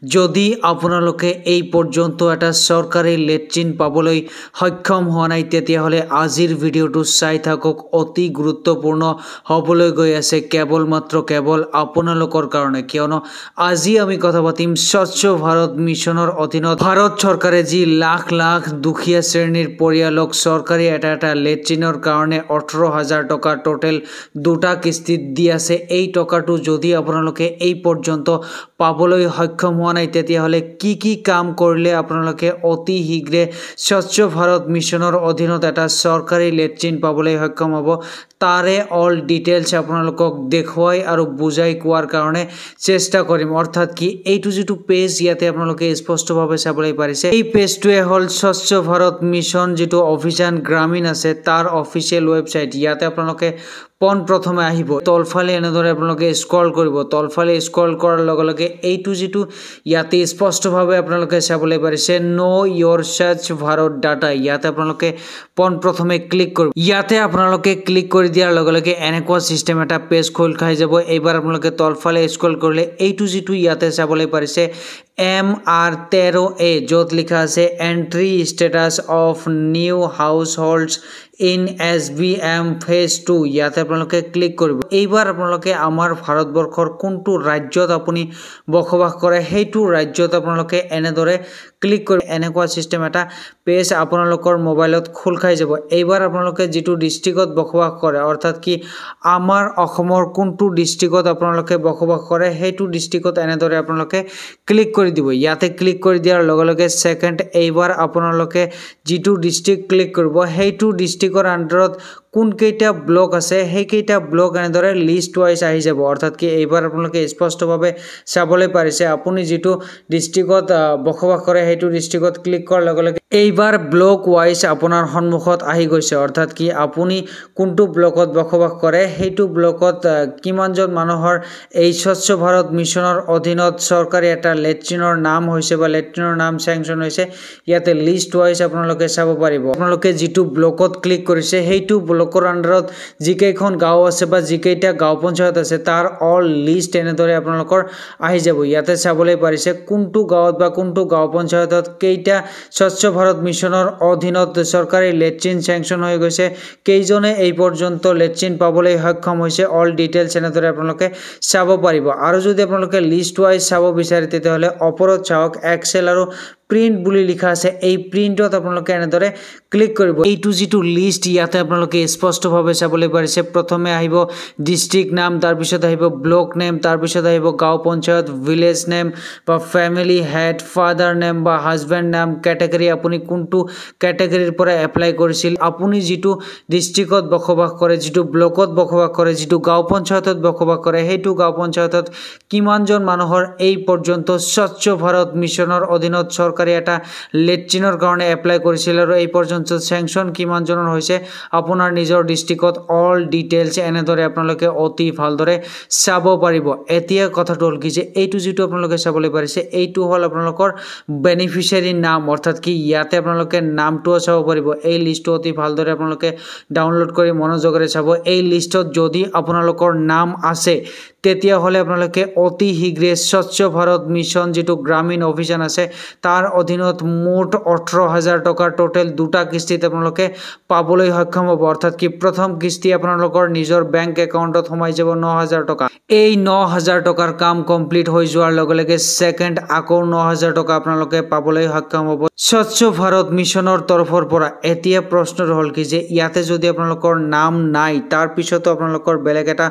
যদি আপোনালোকে এই পৰ্যন্ত এটা চৰকাৰী লেট্ৰিন পাবলৈ সক্ষম হোৱা নাই তেতিয়াহ'লে আজিৰ ভিডিঅ'টো চাই থাকক অতি গুৰুত্বপূৰ্ণ হ'বলৈ গৈ আছে কেৱল আপোনালোকৰ কাৰণে কিয়নো আজি আমি কথা পাতিম স্বচ্ছ ভাৰত মিছনৰ অধীনত ভাৰত চৰকাৰে যি লাখ লাখ দুখীয়া শ্ৰেণীৰ পৰিয়ালক চৰকাৰী এটা লেট্ৰিনৰ কাৰণে 18,000 টকা টোটেল দুটা কিস্তিত দি আছে এই টকাটো যদি আপোনালোকে এই পৰ্যন্ত পাবলৈ সক্ষম হোৱা নাই তেতিয়াহ'লে কি কাম কৰিলে আপোনালোকে অতি শীঘ্ৰে স্বচ্ছ ভাৰত মিছনৰ অধীনত এটা চৰকাৰী লেট্ৰিন পাবলৈ সক্ষম হ'ব তাৰে অল ডিটেইলছ আপোনালোকক দেখুৱাই আৰু বুজাই কোৱাৰ কাৰণে চেষ্টা কৰিম অৰ্থাৎ কি এইটো যেটো পেজ ইয়াতে আপোনালোকে স্পষ্টভাৱে চাবলৈ পাৰিছে এই পেজটোৱে হ'ল স্বচ্ছ ভাৰত মিছন যেটো অভিযান গ্ৰামীণ আছে তাৰ অফিচিয়েল ৱেবসাইট ইয়াতে আপোনালোকে প্ৰথমে আহিব তলফালে এনেদৰে আপোনালোকে স্ক্ৰল কৰিব তলফালে স্ক্ৰল কৰাৰ লগে লগে এইটো যেটো ইয়াতে স্পষ্টভাৱে আপোনালোকে চাবলৈ পাৰিছে নো ইয়োৰ স্বচ্ছ ভাৰত ডাটা ইয়াতে আপোনালোকে প্ৰথমে ক্লিক কৰিব ইয়াতে আপোনালোকে ক্লিক কৰি দিয়াৰ লগে লগে এনেকুৱা সিস্টেম এটা পেজ খোল খাই যাব এইবাৰ আপোনালোকে তলফালে স্ক্ৰল কৰিলে এইটো যেটো ইয়াতে চাবলৈ পাৰিছে MR13A য'ত লিখা আছে entry status of new households in SBM phase 2 ইয়াতে আপোনালোকে ক্লিক কৰিব এইবাৰ আপোনালোকে আমাৰ ভাৰতবৰ্ষৰ কোনটো ৰাজ্যত আপুনি বসবাস কৰে সেইটো ৰাজ্যত আপোনালোকে এনেদৰে ক্লিক কৰি এনেকুৱা সিস্টেম এটা পেজ আপোনালোকৰ মোবাইলত খোল খাই যাব এইবাৰ আপোনালোকে যেটো ডিস্ট্ৰিক্টত বসবাস কৰে অৰ্থাৎ কি আমাৰ অসমৰ কোনটো ডিস্ট্ৰিক্টত আপোনালোকে বসবাস কৰে সেইটো ডিস্ট্ৰিক্টত এনেদৰে আপোনালোকে ক্লিক কৰি দিব ইয়াতে ক্লিক কৰি দিয়াৰ লগে লগে সেকেন্ড এইবাৰ আপোনালোকে যেটো ডিস্ট্ৰিক্ট ক্লিক কৰিব সেইটো ডিস্ট্ৰিক্টৰ আন্ডাৰত কোন কেইটা ব্লক আছে সেই কেইটা ব্লক এনেদৰে লিষ্ট ওয়াইজ আহি যাব অৰ্থাৎ কি এইবাৰ আপোনালোকে স্পষ্টভাৱে চাবলৈ পাৰিছে আপুনি যেটো ডিস্ট্ৰিক্টত বসবাস কৰে সেইটো ডিস্ট্ৰিক্টত ক্লিক কৰাৰ লগে লগে এইবাৰ ব্লক ওয়াইজ আপোনাৰ সন্মুখত আহি গৈছে অৰ্থাৎ কি আপুনি কোনটো ব্লকত বসবাস কৰে সেইটো ব্লকত কিমানজন মানুহৰ এই স্বচ্ছ ভাৰত মিছনৰ অধীনত চৰকাৰী এটা লেট্ৰিনৰ নাম হৈছে বা লেট্ৰিনৰ নাম স্যাংচন হৈছে ইয়াতে লিষ্ট ওয়াইজ আপোনালোকে চাব পাৰিব আপোনালোকে যেটো ব্লকত ক্লিক কৰিছে সেইটো ব্লকৰ আন্ডাৰত জিকেইখন গাঁও আছে বা জিকেইটা গাঁও পঞ্চায়ত আছে তাৰ অল লিষ্ট এনেদৰে আপোনালোকৰ আহি যাব ইয়াতে চাবলৈ পাৰিছে কোনটো গাঁৱত বা কোনটো গাঁও পঞ্চায়তত কেইটা স্বচ্ছ ভাৰত মিছনৰ অধীনত চৰকাৰী লেট্ৰিন স্যাংচন হৈ গৈছে কেইজনে এই পৰ্যন্ত লেট্ৰিন পাবলৈ সক্ষম হৈছে অল ডিটেইলছ এনেদৰে আপোনালোকে চাব পাৰিব আৰু যদি আপোনালোকে লিষ্ট ওয়াইজ চাব বিচাৰে তেতিয়াহ'লে ওপৰত চাওক এক্সেল আৰু প্ৰিন্ট বুলি লিখা আছে এই প্ৰিন্টত আপোনালোকে এনেদৰে ক্লিক কৰিব এইটো যেটো লিষ্ট ইয়াতে আপোনালোকে স্পষ্টভাৱে চাবলৈ পাৰিছে প্ৰথমে আহিব ডিস্ট্ৰিক্ট নাম তাৰ পিছত আহিব ব্লক নেম তাৰ পিছত আহিব গাঁও পঞ্চায়ত ভিলেজ নেম বা ফ্যামিলি হেড ফাদাৰ নেম বা হাজবেণ্ড নাম ক্যাটাগৰী আপুনি কোনটো ক্যাটাগৰীৰ পৰা এপ্লাই কৰিছিল আপুনি যেটো ডিস্ট্ৰিক্টত বসবাস কৰে যেটো ব্লকত বসবাস কৰে যেটো গাঁও পঞ্চায়তত বসবাস কৰে সেইটো গাঁও পঞ্চায়তত কিমানজন মানুহৰ এই পৰ্যন্ত স্বচ্ছ ভাৰত মিছনৰ অধীনত চৰকাৰী এটা লেট্ৰিনৰ কাৰণে এপ্লাই কৰিছিল আৰু এই পৰ্যন্ত স্যাংচন কিমানজনৰ হৈছে আপোনাৰ নিজৰ ডিস্ট্ৰিক্টত অল ডিটেইলছ এনেদৰে আপোনালোকে অতি ভালদৰে চাব পাৰিব এতিয়া কথাটো হ'ল কি যে এইটো যেটো আপোনালোকে চাবলৈ পাৰিছে এইটো হ'ল আপোনালোকৰ বেনিফিচিয়াৰী নাম অৰ্থাৎ কি ইয়াতে আপোনালোকে নামটো চাব পাৰিব এই লিষ্টটো অতি ভালদৰে আপোনালোকে ডাউনলোড কৰি মনোযোগৰে চাব এই লিষ্টত যদি আপোনালোকৰ নাম আছে তেতিয়া হলে আপোনালোকে অতি শীঘ্ৰে স্বচ্ছ ভাৰত মিছন যেটো গ্ৰামীণ অভিযান আছে তাৰ অধীনত মুঠ 18,000 টকা টোটেল দুটা কিস্তিত আপোনালোকে পাবলৈ সক্ষম হ'ব অৰ্থাৎ কি প্ৰথম কিস্তি আপোনালোকৰ নিজৰ বেংক একাউণ্টত সোমাই যাব 9,000 টকা এই 9,000 টকাৰ কাম কমপ্লিট হৈ যোৱাৰ লগে লগে সেকেন্ড আকৌ 9,000 টকা আপোনালোকে পাবলৈ সক্ষম হ'ব স্বচ্ছ ভাৰত মিছনৰ তৰফৰ পৰা এতিয়া প্ৰশ্নটো হ'ল কি যে ইয়াতে যদি আপোনালোকৰ নাম নাই তাৰ পিছতো আপোনালোকৰ বেলেগ এটা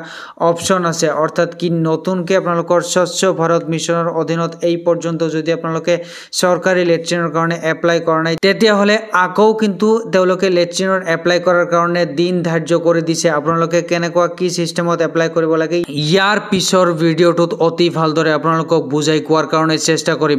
অপচন আছে অৰ্থাৎ কি নতুনকে আপোনালোকৰ স্বচ্ছ ভাৰত মিছনৰ অধীনত এই পৰ্যন্ত যদি আপোনালোকে চৰকাৰী লেট্ৰিনৰ কাৰণে এপ্লাই কৰা নাই তেতিয়া হলে আকৌ কিন্তু তেওঁলোকে লেট্ৰিনৰ এপ্লাই কৰাৰ কাৰণে দিন ধাৰ্য কৰি দিছে আপোনালোকে কেনেকুৱা কি সিস্টেমত এপ্লাই কৰিব লাগে ইয়াৰ পিছৰ ভিডিঅ'টোত অতি ভালদৰে আপোনালোকক বুজাই কোৱাৰ কাৰণে চেষ্টা কৰিম